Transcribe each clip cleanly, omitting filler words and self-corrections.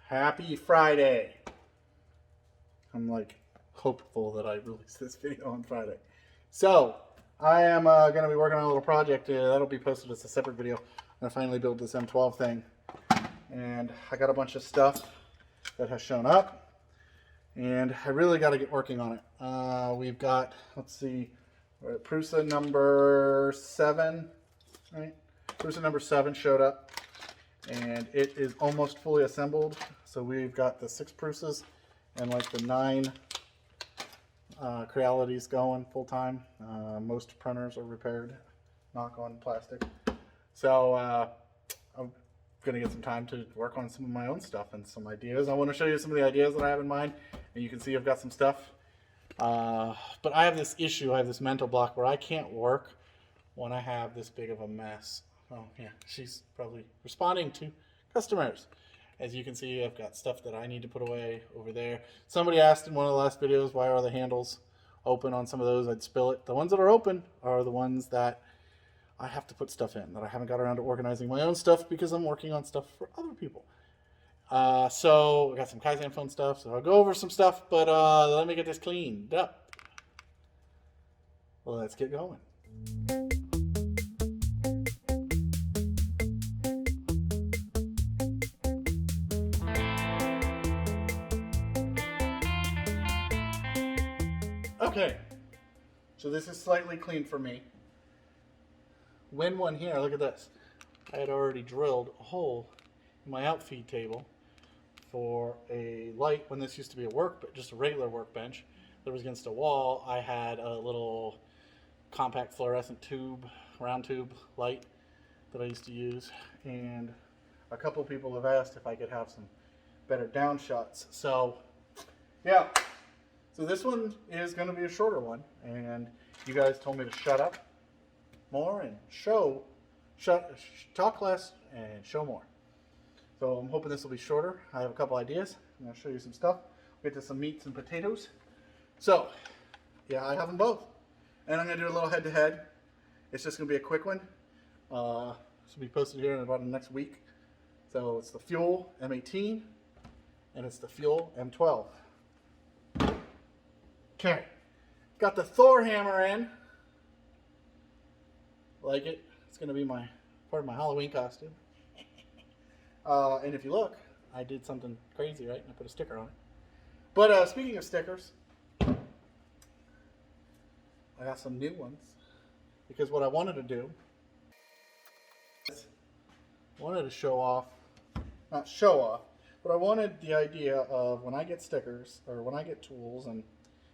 Happy Friday. I'm like hopeful that I release this video on Friday. So I am going to be working on a little project. That'll be posted as a separate video. I'm going to finally build this M12 thing. And I got a bunch of stuff that has shown up. And I really got to get working on it. We've got, let's see, we're at Prusa number 7. Right? Prusa number 7 showed up. And it is almost fully assembled. So we've got the 6 Prusas and like the 9 Crealities going full time. Most printers are repaired, knock on plastic. So I'm gonna get some time to work on some of my own stuff and some ideas. I want to show you some of the ideas that I have in mind, and you can see I've got some stuff. But I have this issue, I have this mental block where I can't work when I have this big of a mess. Oh yeah, she's probably responding to customers. As you can see, I've got stuff that I need to put away over there. Somebody asked in one of the last videos, why are the handles open on some of those? I'd spill it. The ones that are open are the ones that I have to put stuff in, that I haven't got around to organizing my own stuff because I'm working on stuff for other people. So I got some Kaizen phone stuff, so I'll go over some stuff, but let me get this cleaned up. Well, let's get going. Okay, so this is slightly clean for me. When one here, look at this. I had already drilled a hole in my outfeed table for a light. When this used to be just a regular workbench that was against a wall, I had a little compact fluorescent tube, round tube light that I used to use. And a couple people have asked if I could have some better down shots. So, yeah. So this one is going to be a shorter one, and you guys told me to shut up more and talk less and show more. So I'm hoping this will be shorter. I have a couple ideas. I'm going to show you some stuff. We'll get to some meats and potatoes. So, yeah, I have them both. And I'm going to do a little head-to-head. It's just going to be a quick one. This will be posted here in about the next week. So it's the Fuel M18, and it's the Fuel M12. Okay, got the Thor hammer in. Like it. It's going to be part of my Halloween costume. And if you look, I did something crazy, right? And I put a sticker on it. But speaking of stickers, I got some new ones. Because what I wanted to do, I wanted to show off, not show off, but I wanted the idea of when I get stickers, or when I get tools, and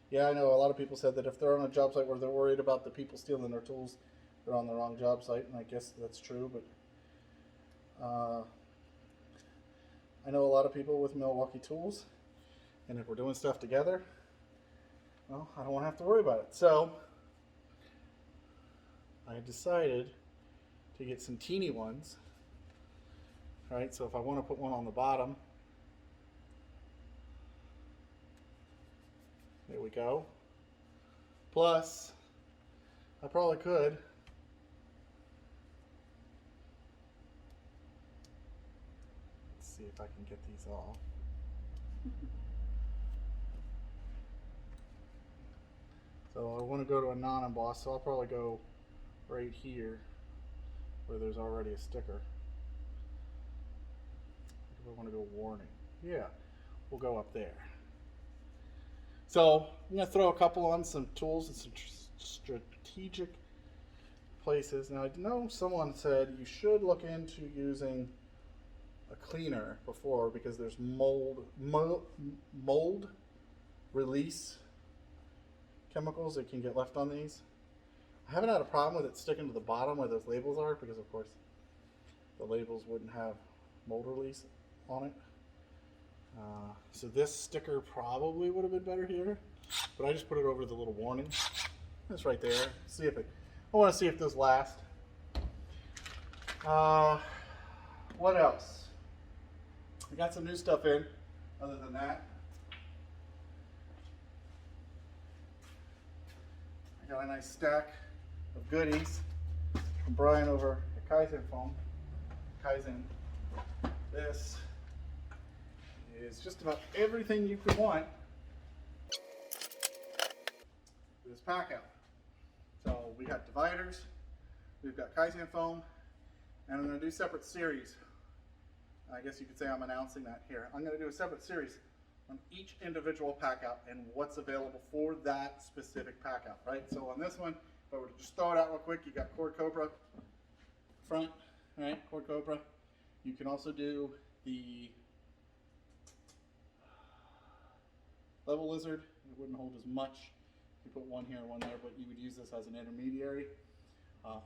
yeah, I know a lot of people said that if they're on a job site where they're worried about the people stealing their tools, they're on the wrong job site, and I guess that's true, but I know a lot of people with Milwaukee tools, and if we're doing stuff together, well, I don't want to have to worry about it. So I decided to get some teeny ones. All right, so if I want to put one on the bottom, there we go. Plus, I probably could see if I can get these off. So I want to go to a non-emboss, so I'll probably go right here where there's already a sticker. If I want to go warning, yeah, we'll go up there. So I'm going to throw a couple on some tools and some strategic places. Now I know someone said you should look into using a cleaner before because there's mold release chemicals that can get left on these. I haven't had a problem with it sticking to the bottom where those labels are because of course the labels wouldn't have mold release on it. So this sticker probably would have been better here, but I just put it over the little warning. It's right there. See if I want to see if those last. What else? I got some new stuff in. Other than that, I got a nice stack of goodies from Brian over at Kaizen. This is just about everything you could want for this pack out. So we got dividers, we've got Kaizen foam, and I'm going to do separate series. I guess you could say I'm announcing that here. I'm going to do a separate series on each individual pack out and what's available for that specific pack out, right? So on this one, if I were to just throw it out real quick, you got cord cobra front, right? Cord cobra. You can also do the level lizard. It wouldn't hold as much. You put one here and one there, but you would use this as an intermediary.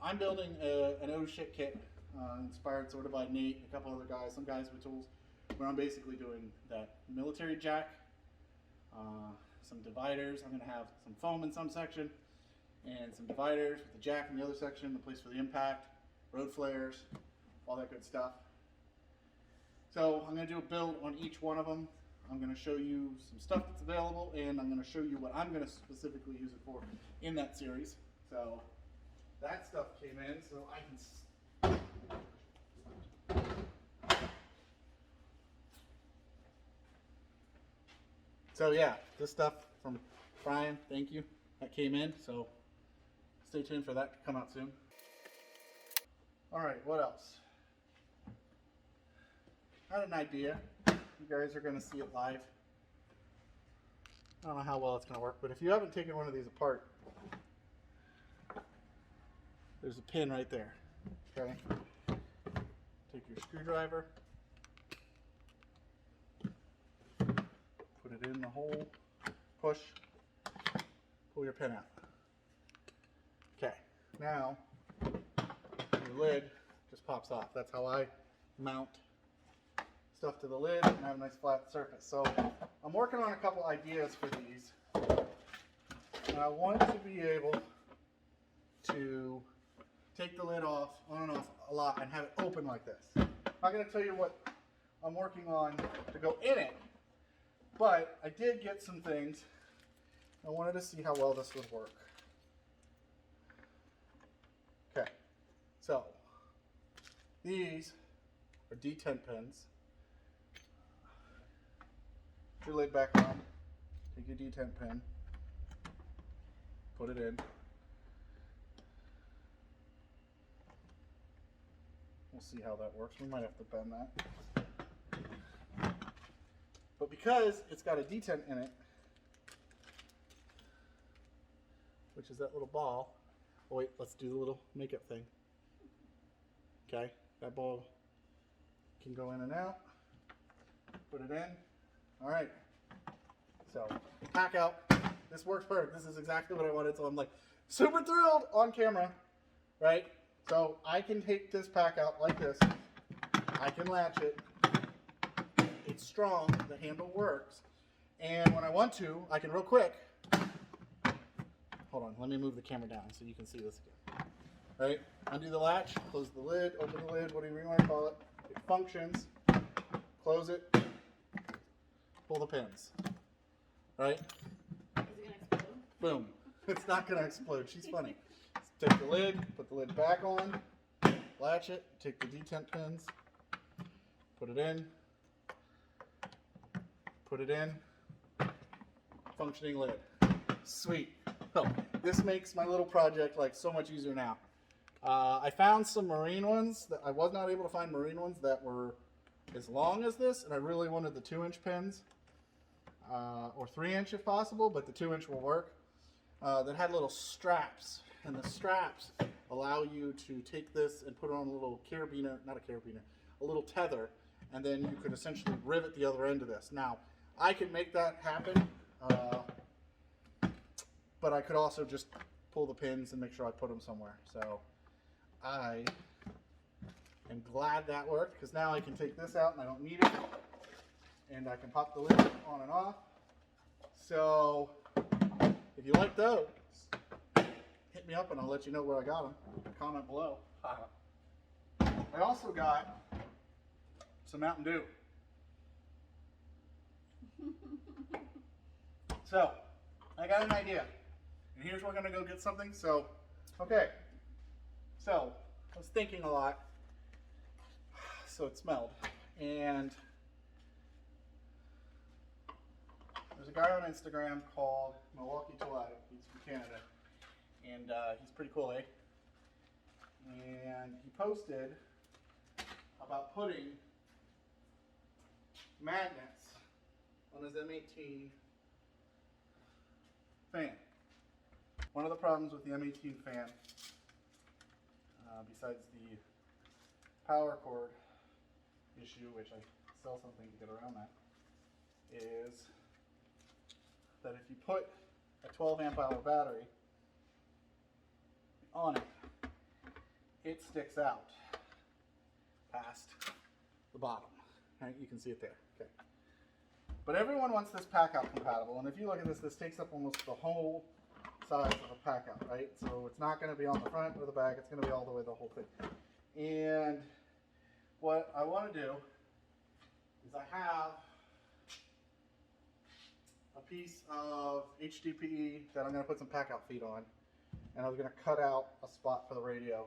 I'm building an oh shit kit, inspired sort of by Nate, a couple other guys, some guys with tools, where I'm basically doing that military jack, some dividers. I'm going to have some foam in some section, and some dividers with the jack in the other section, the place for the impact, road flares, all that good stuff. So I'm going to do a build on each one of them. I'm going to show you some stuff that's available, and I'm going to show you what I'm going to specifically use it for in that series. So that stuff came in, so I can... So yeah, this stuff from Brian, thank you, that came in, so stay tuned for that to come out soon. All right, what else? I had an idea. You guys are going to see it live. I don't know how well it's going to work, but if you haven't taken one of these apart, there's a pin right there, okay? Take your screwdriver, put it in the hole, push, pull your pin out. Okay, now your lid just pops off. That's how I mount stuff to the lid and have a nice flat surface. So I'm working on a couple ideas for these, and I want to be able to take the lid off, on and off a lot, and have it open like this. I'm not going to tell you what I'm working on to go in it, but I did get some things. I wanted to see how well this would work. Okay, so these are D10 pins. Put your lid back on, take your D10 pin, put it in. We'll see how that works. We might have to bend that. But because it's got a D10 in it, which is that little ball. Oh wait, let's do the little makeup thing. Okay, that ball can go in and out. Put it in. All right. So, pack out. This works perfect. This is exactly what I wanted. So I'm like super thrilled on camera, right? So I can take this pack out like this. I can latch it. It's strong. The handle works. And when I want to, I can real quick. Hold on. Let me move the camera down so you can see this again. Right? Undo the latch. Close the lid. Open the lid. Whatever you want to call it. It functions. Close it. Pull the pins. Right? Is it going to explode? Boom. It's not going to explode. She's funny. Take the lid, put the lid back on, latch it, take the D10 pins, put it in, functioning lid. Sweet. So this makes my little project like so much easier now. I found some marine ones that I was not able to find marine ones that were as long as this, and I really wanted the 2-inch pins, or 3-inch if possible, but the 2-inch will work. That had little straps. And the straps allow you to take this and put it on a little carabiner, not a carabiner, a little tether, and then you could essentially rivet the other end of this. Now, I could make that happen, but I could also just pull the pins and make sure I put them somewhere. So I am glad that worked, because now I can take this out and I don't need it, and I can pop the lid on and off. So if you like those, hit me up and I'll let you know where I got them. Comment below. I also got some Mountain Dew. So, I got an idea. And here's where we're going to go get something. So, okay. So, I was thinking a lot. So it smelled. And there's a guy on Instagram called Milwaukee Tool Addict. He's from Canada, and he's pretty cool, eh? And he posted about putting magnets on his M18 fan. One of the problems with the M18 fan, besides the power cord issue, which I sell something to get around that, is that if you put a 12 amp hour battery on it, it sticks out past the bottom. Right? You can see it there. Okay. But everyone wants this PackOut compatible, and if you look at this, this takes up almost the whole size of a PackOut, right? So it's not going to be on the front or the back, it's going to be all the way the whole thing. And what I want to do is I have a piece of HDPE that I'm going to put some PackOut feet on, and I was going to cut out a spot for the radio.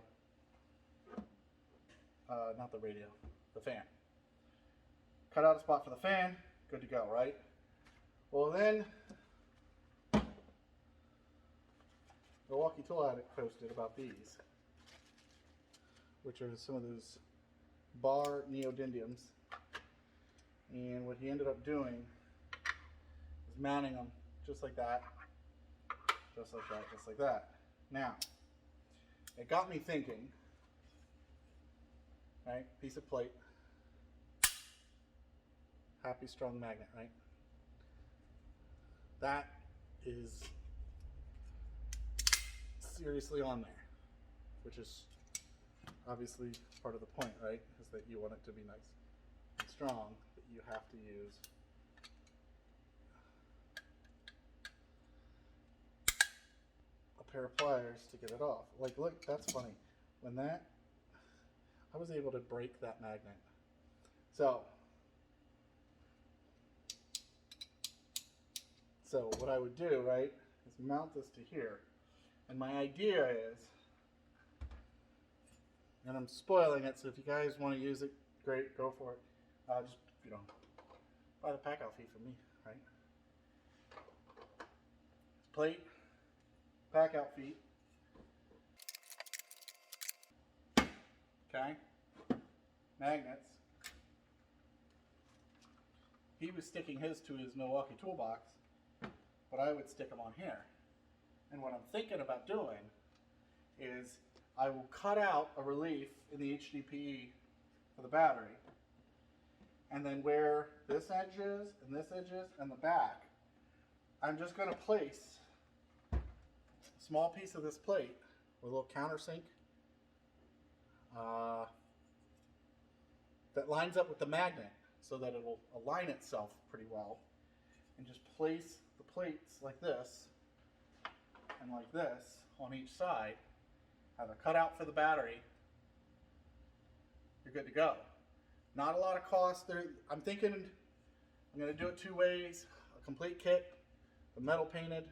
Not the radio, the fan. Cut out a spot for the fan, good to go, right? Well then, Milwaukee Tool Addict posted about these, which are some of those bar neodymiums. And what he ended up doing is mounting them just like that, just like that, just like that. Now, it got me thinking, right? Piece of plate, happy strong magnet, right? That is seriously on there, which is obviously part of the point, right? Is that you want it to be nice and strong, but you have to use a pair of pliers to get it off. Like, look, that's funny. When that, I was able to break that magnet. So what I would do, right, is mount this to here. And my idea is, and I'm spoiling it, so if you guys want to use it, great, go for it. Just, you know, buy the PackOut feet from me, right? Plate, PackOut feet. Okay, magnets. He was sticking his to his Milwaukee toolbox, but I would stick them on here. And what I'm thinking about doing is I will cut out a relief in the HDPE for the battery, and then where this edge is and this edge is and the back, I'm just going to place a small piece of this plate with a little countersink that lines up with the magnet so that it will align itself pretty well, and just place the plates like this and like this on each side. Have a cutout for the battery. You're good to go. Not a lot of cost there. I'm thinking I'm going to do it two ways: a complete kit, the metal painted,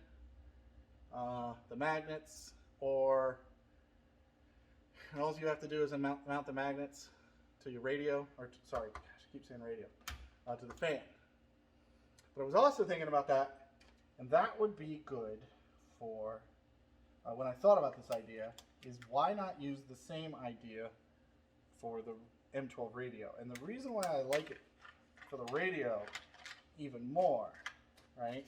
the magnets, or all you have to do is mount the magnets to your radio, or sorry, I keep saying radio, to the fan. But I was also thinking about that, and that would be good for, when I thought about this idea, is why not use the same idea for the M12 radio? And the reason why I like it for the radio even more, right?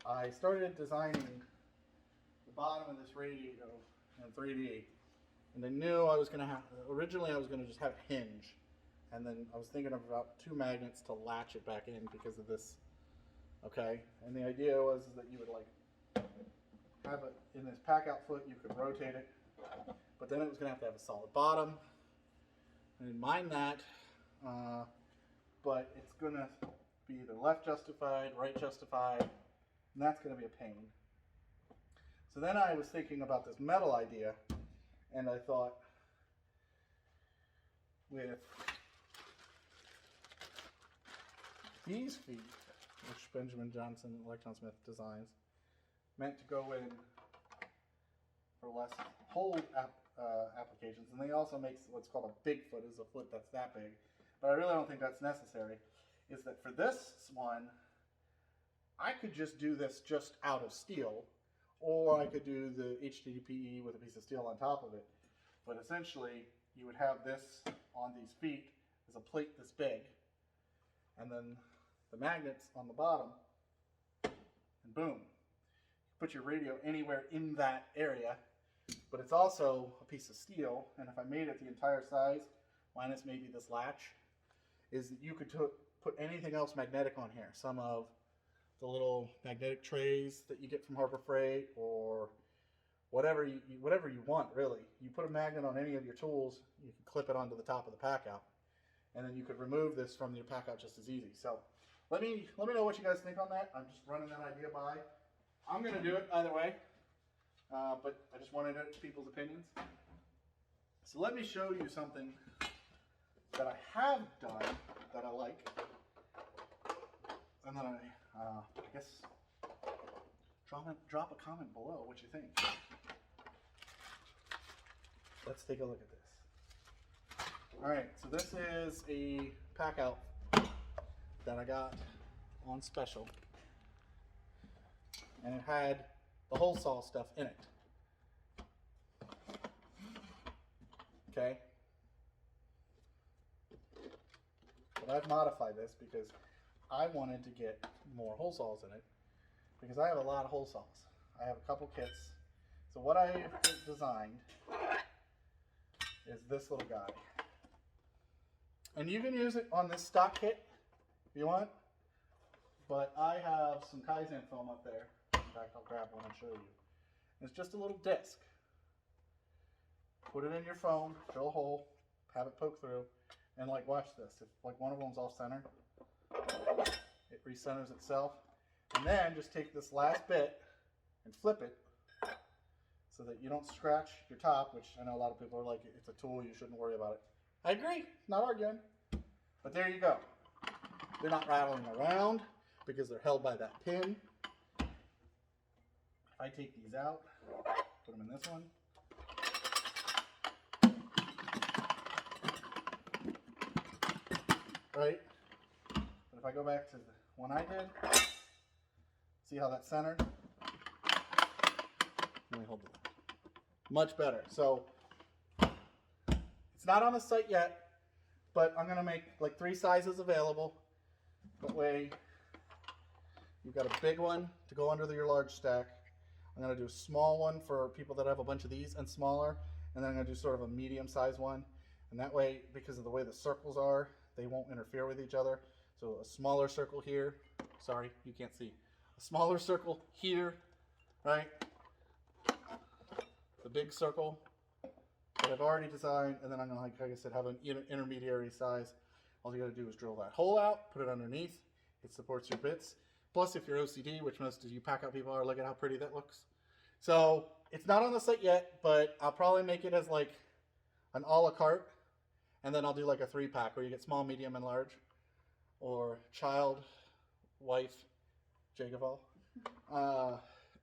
I started designing the bottom of this radio in 3D, and I knew I was going to have, originally I was going to just have a hinge, and then I was thinking about two magnets to latch it back in because of this, okay? And the idea was that you would like have it in this PackOut foot, you could rotate it, but then it was going to have a solid bottom. I didn't mind that, but it's going to be either left justified, right justified, and that's going to be a pain. So then I was thinking about this metal idea, and I thought, with these feet, which Benjamin Johnson Electron Smith designs, meant to go in for less hold applications, and they also make what's called a big foot, is a foot that's that big, but I really don't think that's necessary. is that for this one, I could just do this just out of steel, or I could do the HDPE with a piece of steel on top of it. But essentially, you would have this on these feet as a plate this big, and then the magnets on the bottom, and boom. You put your radio anywhere in that area, but it's also a piece of steel, and if I made it the entire size, minus maybe this latch, is that you could put anything else magnetic on here. Some of the little magnetic trays that you get from Harbor Freight, or whatever you want, really. You put a magnet on any of your tools, you can clip it onto the top of the PackOut, and then you could remove this from your PackOut just as easy. So let me know what you guys think on that. I'm just running that idea by. I'm going to do it either way, but I just wanted people's opinions. So let me show you something that I have done that I like, and then I guess drop a comment below what you think. Let's take a look at this. All right, so this is a PackOut that I got on special, and it had the hole saw stuff in it. Okay. But I've modified this because I wanted to get more hole saws in it, because I have a lot of hole saws. I have a couple kits. So what I designed is this little guy. And you can use it on this stock kit if you want, but I have some Kaizen foam up there. In fact, I'll grab one and show you. It's just a little disc. Put it in your foam, drill a hole, have it poke through, and like watch this. If like one of them's off center, it recenters itself. And then just take this last bit and flip it so that you don't scratch your top, which I know a lot of people are like, it's a tool, you shouldn't worry about it. I agree, not arguing. But there you go. They're not rattling around because they're held by that pin. If I take these out, put them in this one. Right? But if I go back to the one I did, see how that's centered? Let me hold it. Much better. So it's not on the site yet, but I'm gonna make like 3 sizes available. That way you've got a big one to go under your large stack. I'm gonna do a small one for people that have a bunch of these and smaller, and then I'm gonna do sort of a medium size one. And that way, because of the way the circles are, they won't interfere with each other. So a smaller circle here, sorry, you can't see. A smaller circle here, right? The big circle that I've already designed, and then I'm gonna, like I said, have an intermediary size. All you gotta do is drill that hole out, put it underneath. It supports your bits. Plus, if you're OCD, which most of you PackOut people are, look at how pretty that looks. So it's not on the site yet, but I'll probably make it as like an a la carte, and then I'll do like a 3-pack where you get small, medium, and large, or child, wife, Jagaval.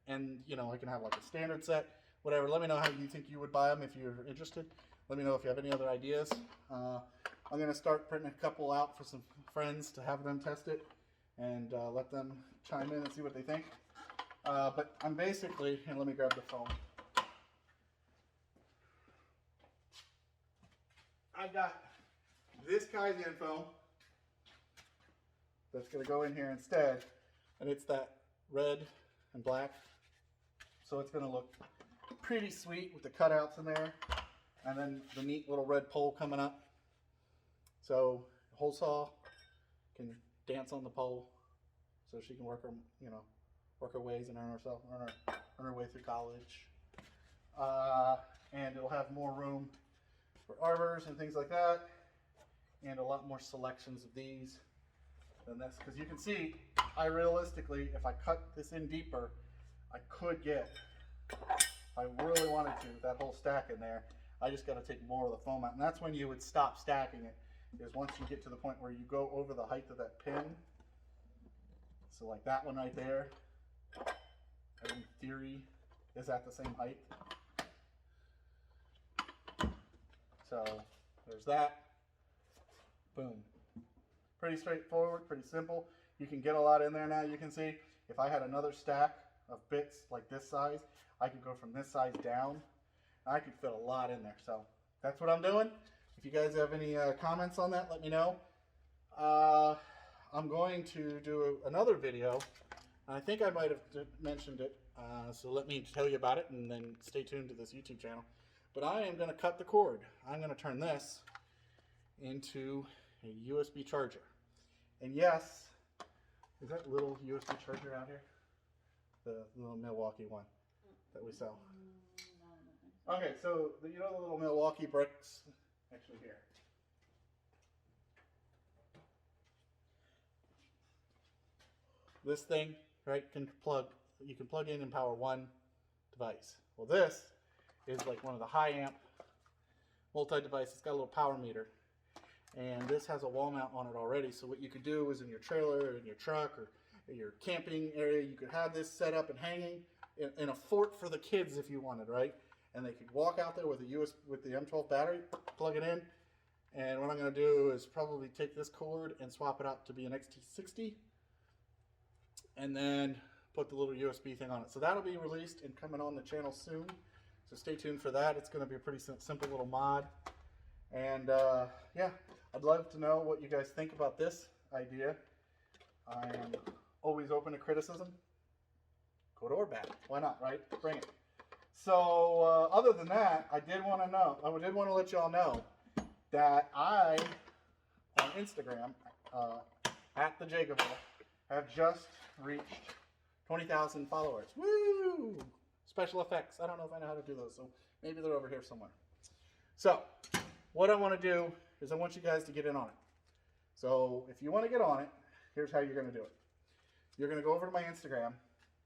And you know, I can have like a standard set, whatever. Let me know how you think you would buy them if you're interested. Let me know if you have any other ideas. I'm gonna start printing a couple out for some friends to have them test it, and let them chime in and see what they think. But I'm basically, and let me grab the phone. I've got this Kaizen foam that's going to go in here instead, and it's that red and black, so it's going to look pretty sweet with the cutouts in there, and then the neat little red pole coming up. So the hole saw can dance on the pole, so she can work her, you know, work her ways and earn her way through college. And it'll have more room for arbors and things like that, and a lot more selections of these than this, because you can see I realistically, if I cut this in deeper, I could get, if I really wanted to, that whole stack in there. I just got to take more of the foam out, and that's when you would stop stacking it, is once you get to the point where you go over the height of that pin. So like that one right there, in theory, is at the same height. So there's that. Boom. Pretty straightforward, pretty simple. You can get a lot in there now. You can see if I had another stack of bits like this size, I could go from this size down. I could fit a lot in there. So that's what I'm doing. If you guys have any comments on that, let me know. I'm going to do another video. I think I might have mentioned it, so let me tell you about it and then stay tuned to this YouTube channel. But I am going to cut the cord. I'm going to turn this into a USB charger. And yes, is that little USB charger out here? The little Milwaukee one that we sell. Okay, so you know the little Milwaukee bricks? Actually here. This thing, right, you can plug in and power one device. Well, this is like one of the high amp multi-device. It's got a little power meter. And this has a wall mount on it already. So what you could do is in your trailer, or in your truck, or in your camping area, you could have this set up and hanging in a fort for the kids if you wanted, right? And they could walk out there with the M12 battery, plug it in. And what I'm going to do is probably take this cord and swap it out to be an XT60. And then put the little USB thing on it. So that'll be released and coming on the channel soon. So stay tuned for that. It's going to be a pretty simple little mod. And yeah, I'd love to know what you guys think about this idea. I am always open to criticism. Good or bad. Why not, right? Bring it. So other than that, I did want to let y'all know that I, on Instagram, at the Jacobville, have just reached 20,000 followers. Woo! Special effects. I don't know if I know how to do those, so maybe they're over here somewhere. So, what I want to do is I want you guys to get in on it. So, if you want to get on it, here's how you're going to do it. You're going to go over to my Instagram,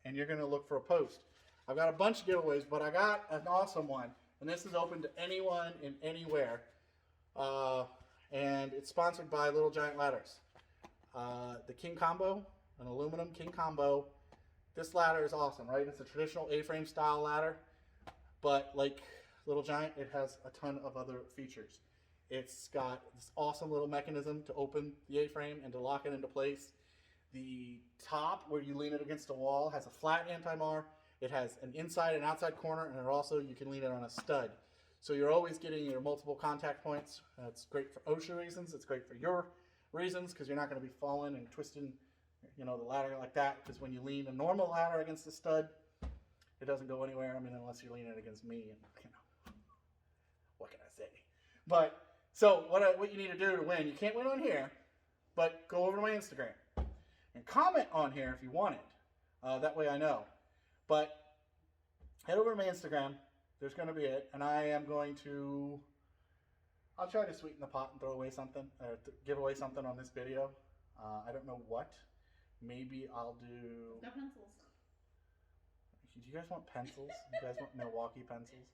and you're going to look for a post. I've got a bunch of giveaways, but I got an awesome one, and this is open to anyone and anywhere. And it's sponsored by Little Giant Ladders. The King Combo, an aluminum King Combo. This ladder is awesome, right? It's a traditional A-frame style ladder, but like Little Giant, it has a ton of other features. It's got this awesome little mechanism to open the A-frame and to lock it into place. The top, where you lean it against the wall, has a flat anti-mar. It has an inside and outside corner, and it also, you can lean it on a stud. So you're always getting your multiple contact points. It's great for OSHA reasons. It's great for your reasons, because you're not going to be falling and twisting, you know, the ladder like that. Because when you lean a normal ladder against the stud, it doesn't go anywhere. I mean, unless you're leaning it against me, and you know, what can I say? But so what you need to do to win, you can't win on here, but go over to my Instagram and comment on here if you want it. That way I know. But head over to my Instagram. There's going to be it, and I am going to. I'll try to sweeten the pot and throw away something, give away something on this video. I don't know what. Maybe I'll do. No pencils. Do you guys want pencils? You guys want Milwaukee pencils?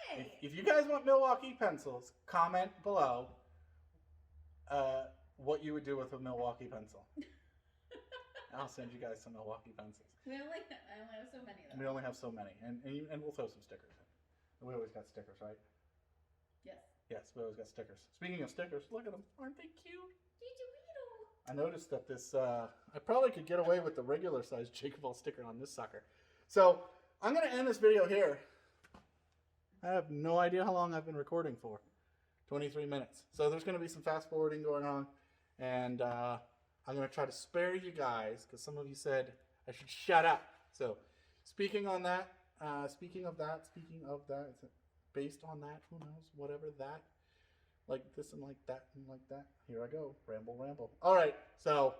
Hey. If you guys want Milwaukee pencils, comment below what you would do with a Milwaukee pencil. I'll send you guys some Milwaukee pencils. I only have so many of them. We only have so many, and we'll throw some stickers in. We always got stickers, right? Yes. Yes, we always got stickers. Speaking of stickers, look at them. Aren't they cute? I noticed that this, I probably could get away with the regular size Jacobville sticker on this sucker. So, I'm going to end this video here. I have no idea how long I've been recording for. 23 minutes. So there's going to be some fast forwarding going on. And I'm going to try to spare you guys, because some of you said I should shut up. So, speaking of that, based on that, who knows, whatever that, like this and like that and like that. Here I go, ramble. All right, so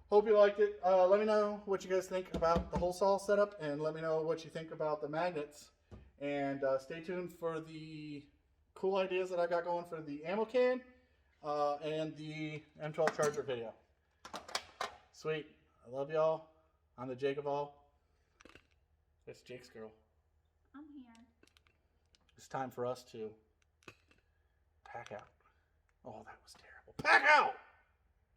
hope you liked it. Let me know what you guys think about the whole saw setup, and let me know what you think about the magnets. And stay tuned for the cool ideas that I got going for the ammo can and the M12 charger video. Sweet, I love y'all. I'm the Jacobville. It's Jake's girl. I'm here. It's time for us to pack out. Oh, that was terrible. Pack out!